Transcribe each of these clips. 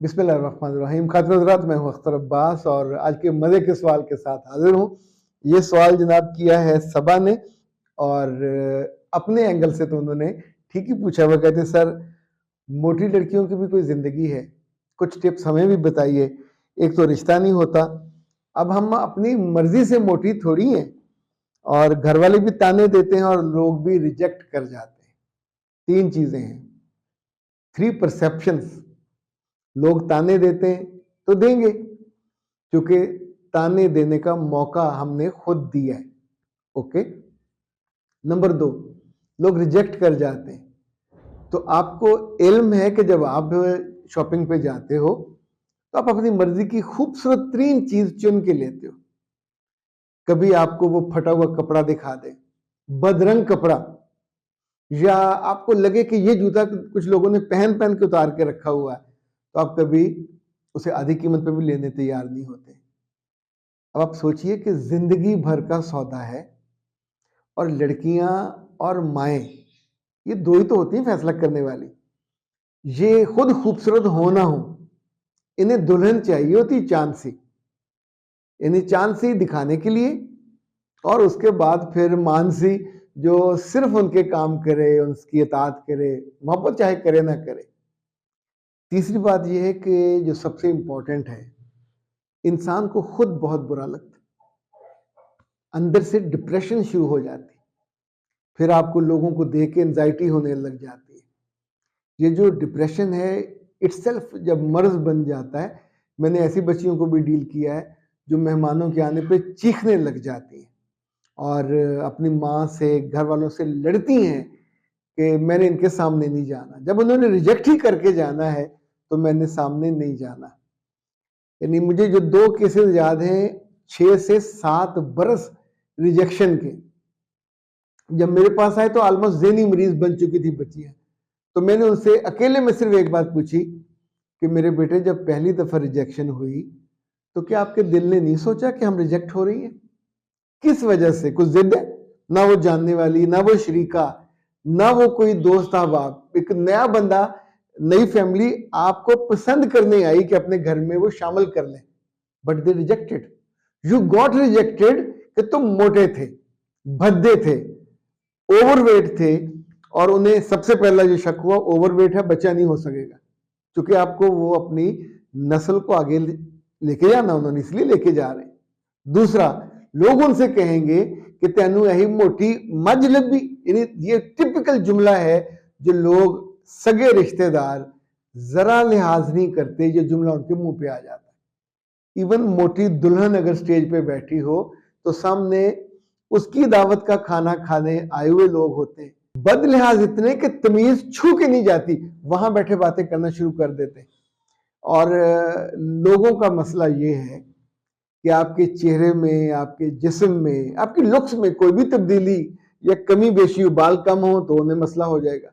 बिस्मिल्लाहिर्रहमानिर्रहीम। खातिरहज़रात, मैं हूँ अख्तर अब्बास और आज के मज़े के सवाल के साथ हाजिर हूँ। ये सवाल जनाब किया है सबा ने और अपने एंगल से तो उन्होंने ठीक ही पूछा। वो कहते सर, मोटी लड़कियों की भी कोई ज़िंदगी है, कुछ टिप्स हमें भी बताइए। एक तो रिश्ता नहीं होता, अब हम अपनी मर्जी से मोटी थोड़ी हैं और घर वाले भी ताने देते हैं और लोग भी रिजेक्ट कर जाते हैं। तीन चीज़ें हैं, थ्री परसेप्शंस। लोग ताने देते हैं तो देंगे, क्योंकि ताने देने का मौका हमने खुद दिया है। ओके। नंबर दो, लोग रिजेक्ट कर जाते हैं। तो आपको इल्म है कि जब आप शॉपिंग पे जाते हो तो आप अपनी मर्जी की खूबसूरत तरीन चीज चुन के लेते हो। कभी आपको वो फटा हुआ कपड़ा दिखा दे, बदरंग कपड़ा, या आपको लगे कि ये जूता कुछ लोगों ने पहन पहन के उतार के रखा हुआ है, तो आप कभी उसे आधी कीमत पे भी लेने तैयार नहीं होते। अब आप सोचिए कि जिंदगी भर का सौदा है और लड़कियां और माएँ, ये दो ही तो होती हैं फैसला करने वाली। ये खुद खूबसूरत हो ना हो, इन्हें दुल्हन चाहिए होती चांद सी, इन्हें चांद सी दिखाने के लिए, और उसके बाद फिर मानसी जो सिर्फ उनके काम करे, उनकी इताअत करे, मोहब्बत चाहे करे ना करे। तीसरी बात यह है कि जो सबसे इंपॉर्टेंट है, इंसान को खुद बहुत बुरा लगता है, अंदर से डिप्रेशन शुरू हो जाती, फिर आपको लोगों को देख के एंजाइटी होने लग जाती है। ये जो डिप्रेशन है इटसेल्फ जब मर्ज बन जाता है, मैंने ऐसी बच्चियों को भी डील किया है जो मेहमानों के आने पे चीखने लग जाती हैं और अपनी माँ से, घर वालों से लड़ती हैं कि मैंने इनके सामने नहीं जाना। जब उन्होंने रिजेक्ट ही करके जाना है तो मैंने सामने नहीं जाना। यानी मुझे जो दो केसेस याद हैं 6 से 7 बरस रिजेक्शन के, जब मेरे पास आए तो ऑलमोस्ट ज़हनी मरीज बन चुकी थी बच्चियां। तो मैंने उनसे अकेले में सिर्फ एक बात पूछी कि मेरे बेटे, जब पहली दफा रिजेक्शन हुई तो क्या आपके दिल ने नहीं सोचा कि हम रिजेक्ट हो रही हैं? किस वजह से? कुछ जिद है? ना वो जानने वाली, ना वो शरीका, ना वो कोई दोस्त अहबाब, एक नया बंदा, नई फैमिली आपको पसंद करने आई कि अपने घर में वो शामिल कर लें, but they rejected. You got rejected कि तुम मोटे थे, भद्दे थे, ओवरवेट थे, और उन्हें सबसे पहला जो शक हुआ ओवरवेट है, बच्चा नहीं हो सकेगा, क्योंकि आपको वो अपनी नस्ल को आगे लेके जाना, उन्होंने इसलिए लेके जा रहे हैं। दूसरा, लोग उनसे कहेंगे कि तेनू यही मोटी मज लभी। ये टिपिकल जुमला है जो लोग सगे रिश्तेदार जरा लिहाज नहीं करते, ये जुमला उनके मुंह पे आ जाता है। इवन मोटी दुल्हन अगर स्टेज पे बैठी हो तो सामने उसकी दावत का खाना खाने आए हुए लोग होते हैं, बद लिहाज इतने कि तमीज छू के नहीं जाती, वहां बैठे बातें करना शुरू कर देते हैं। और लोगों का मसला ये है कि आपके चेहरे में, आपके जिस्म में, आपकी लुक्स में कोई भी तब्दीली या कमी बेशी हो, बाल कम हो तो उन्हें मसला हो जाएगा,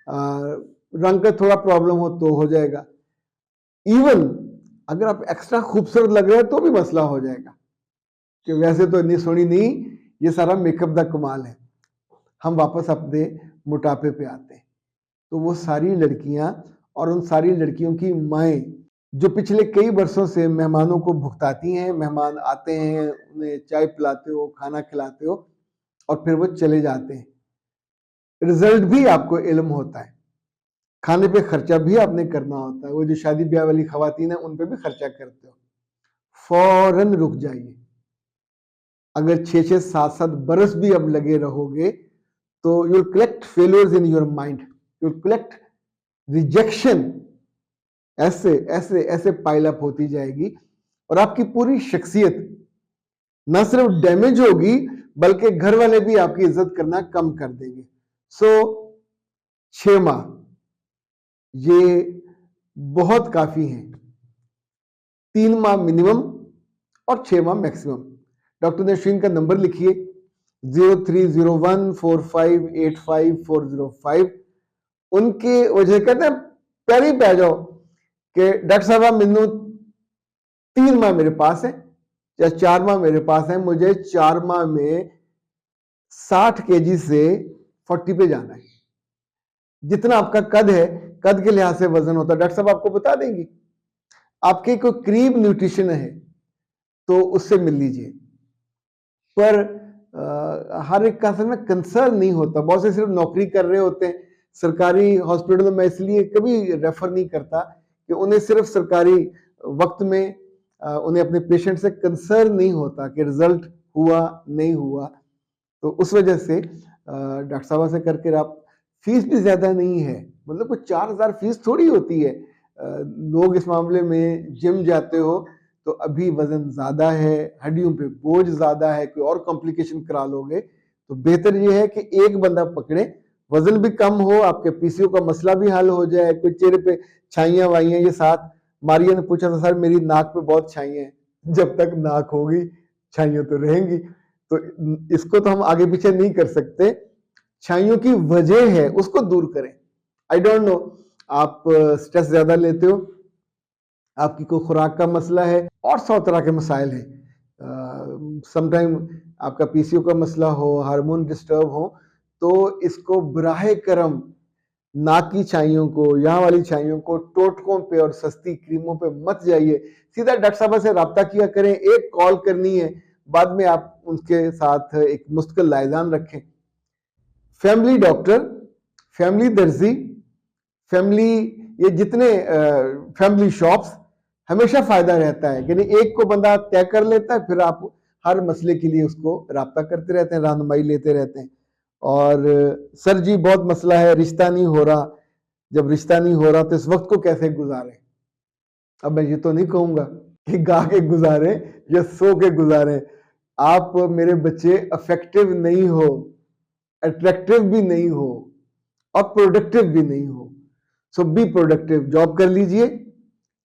रंग का थोड़ा प्रॉब्लम हो तो हो जाएगा, इवन अगर आप एक्स्ट्रा खूबसूरत लग रहे हैं तो भी मसला हो जाएगा कि वैसे तो इतनी सोहनी नहीं, ये सारा मेकअप का कमाल है। हम वापस अपने मोटापे पे आते हैं। तो वो सारी लड़कियां और उन सारी लड़कियों की माएँ जो पिछले कई वर्षों से मेहमानों को भुगताती हैं, मेहमान आते हैं, उन्हें चाय पिलाते हो, खाना खिलाते हो और फिर वो चले जाते हैं, रिजल्ट भी आपको इल्म होता है, खाने पे खर्चा भी आपने करना होता है। वो जो शादी ब्याह वाली खवातीन है उन पे भी खर्चा करते हो, फौरन रुक जाइए। अगर 6-6, 7-7 बरस भी अब लगे रहोगे तो you'll collect failures in your mind, you'll collect rejection, ऐसे ऐसे ऐसे पाइल अप होती जाएगी और आपकी पूरी शख्सियत ना सिर्फ डैमेज होगी बल्कि घर वाले भी आपकी इज्जत करना कम कर देंगे। सो 6 माह ये बहुत काफी हैं, 3 माह मिनिमम और 6 माह मैक्सिमम। डॉक्टर नशीन का नंबर लिखिए 030145854505। उनके वजह कहते हैं पैरी पै जाओ कि डॉक्टर साहब मैनू 3 माह मेरे पास है या 4 माह मेरे पास है, मुझे 4 माह में 60 kg से 40 पे जाना है। जितना आपका कद है कद के लिहाज से वजन होता है, डॉक्टर साहब आपको बता देंगी। आपके कोई करीब न्यूट्रिशन है तो उससे मिल लीजिए, पर हर एक का असल में कंसर्न नहीं होता। बहुत से सिर्फ नौकरी कर रहे होते हैं। सरकारी हॉस्पिटल में इसलिए कभी रेफर नहीं करता कि उन्हें सिर्फ सरकारी वक्त में उन्हें अपने पेशेंट से कंसर्न नहीं होता कि रिजल्ट हुआ नहीं हुआ। तो उस वजह से डॉक्टर साहब से करके आप, फीस भी ज्यादा नहीं है, मतलब कोई 4,000 फीस थोड़ी होती है। लोग इस मामले में जिम जाते हो तो अभी वजन ज्यादा है, हड्डियों पे बोझ ज्यादा है, कोई और कॉम्प्लिकेशन करा लोगे, तो बेहतर ये है कि एक बंदा पकड़े, वजन भी कम हो, आपके पीसीओ का मसला भी हल हो जाए, कोई चेहरे पे छाइयां वाइयां। ये साथ मारिया ने पूछा था, सर मेरी नाक पे बहुत छाइयां हैं। जब तक नाक होगी छाइयां तो रहेंगी, तो इसको तो हम आगे पीछे नहीं कर सकते। छाइयों की वजह है उसको दूर करें। आई डोंट नो, आप स्ट्रेस ज्यादा लेते हो, आपकी कोई खुराक का मसला है, और 100 तरह के मसाइल हैं। समटाइम आपका पीसीओ का मसला हो, हार्मोन डिस्टर्ब हो, तो इसको बराहे करम नाक की छाइयों को, यहाँ वाली छाइयों को टोटकों पे और सस्ती क्रीमों पे मत जाइए। सीधा डॉक्टर साहब से रब्ता किया करें, एक कॉल करनी है, बाद में आप उनके साथ एक मुस्तकिल लाइजान रखें। फैमिली डॉक्टर, फैमिली दर्जी, फैमिली, ये जितने फैमिली शॉप्स, हमेशा फायदा रहता है। यानी एक को बंदा तय कर लेता है, फिर आप हर मसले के लिए उसको राब्ता करते रहते हैं, रहनुमाई लेते रहते हैं। और सर जी बहुत मसला है, रिश्ता नहीं हो रहा। जब रिश्ता नहीं हो रहा तो इस वक्त को कैसे गुजारें? अब मैं ये तो नहीं कहूंगा कि गा के गुजारे या सो के गुजारे। आप मेरे बच्चे अफेक्टिव नहीं हो, अट्रैक्टिव भी नहीं हो, और प्रोडक्टिव भी नहीं हो। सो बी प्रोडक्टिव। जॉब कर लीजिए,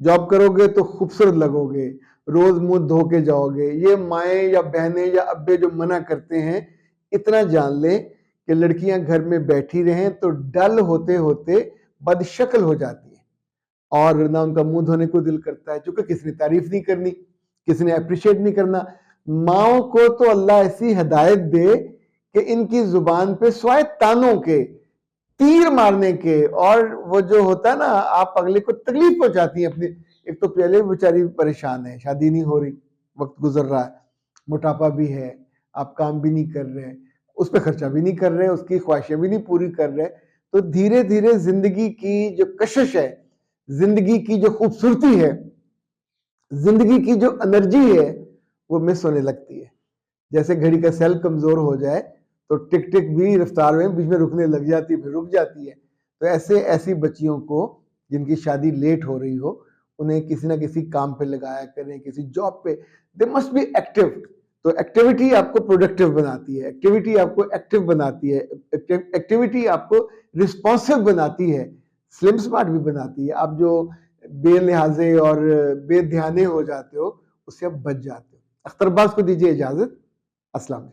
जॉब करोगे तो खूबसूरत लगोगे, रोज मुंह धो के जाओगे। ये माएँ या बहनें या अब्बे जो मना करते हैं, इतना जान ले कि लड़कियां घर में बैठी रहें तो डल होते होते बदशक्ल हो जाती है, और ना उनका मुंह धोने को दिल करता है, क्योंकि किसी ने तारीफ नहीं करनी, किसी ने अप्रिशिएट नहीं करना। माओ को तो अल्लाह ऐसी हिदायत दे कि इनकी जुबान पे स्वाय तानों के, तीर मारने के, और वो जो होता है ना, आप अगले को तकलीफ पहुंचाती है अपनी। एक तो पहले बेचारी परेशान है, शादी नहीं हो रही, वक्त गुजर रहा है, मोटापा भी है, आप काम भी नहीं कर रहे, उस पर खर्चा भी नहीं कर रहे, उसकी ख्वाहिशें भी नहीं पूरी कर रहे, तो धीरे धीरे जिंदगी की जो कशिश है, जिंदगी की जो खूबसूरती है, जिंदगी की जो एनर्जी है, वो मिस होने लगती है। जैसे घड़ी का सेल कमजोर हो जाए तो टिक टिक भी रफ्तार में बीच में रुकने लग जाती है, फिर रुक जाती है। तो ऐसे ऐसी बच्चियों को जिनकी शादी लेट हो रही हो, उन्हें किसी ना किसी काम पे लगाया करें, किसी जॉब पे। They must be active. तो एक्टिविटी आपको प्रोडक्टिव बनाती है, एक्टिविटी आपको एक्टिव बनाती है, एक्टिविटी आपको रिस्पॉन्सिव बनाती है, स्लिम स्मार्ट भी बनाती है। आप जो बेलिहाजे और बेध्याने हो जाते हो, उससे आप बच जाते हो। अख्तर अब्बास को दीजिए इजाजत। अस्सलाम वालेकुम।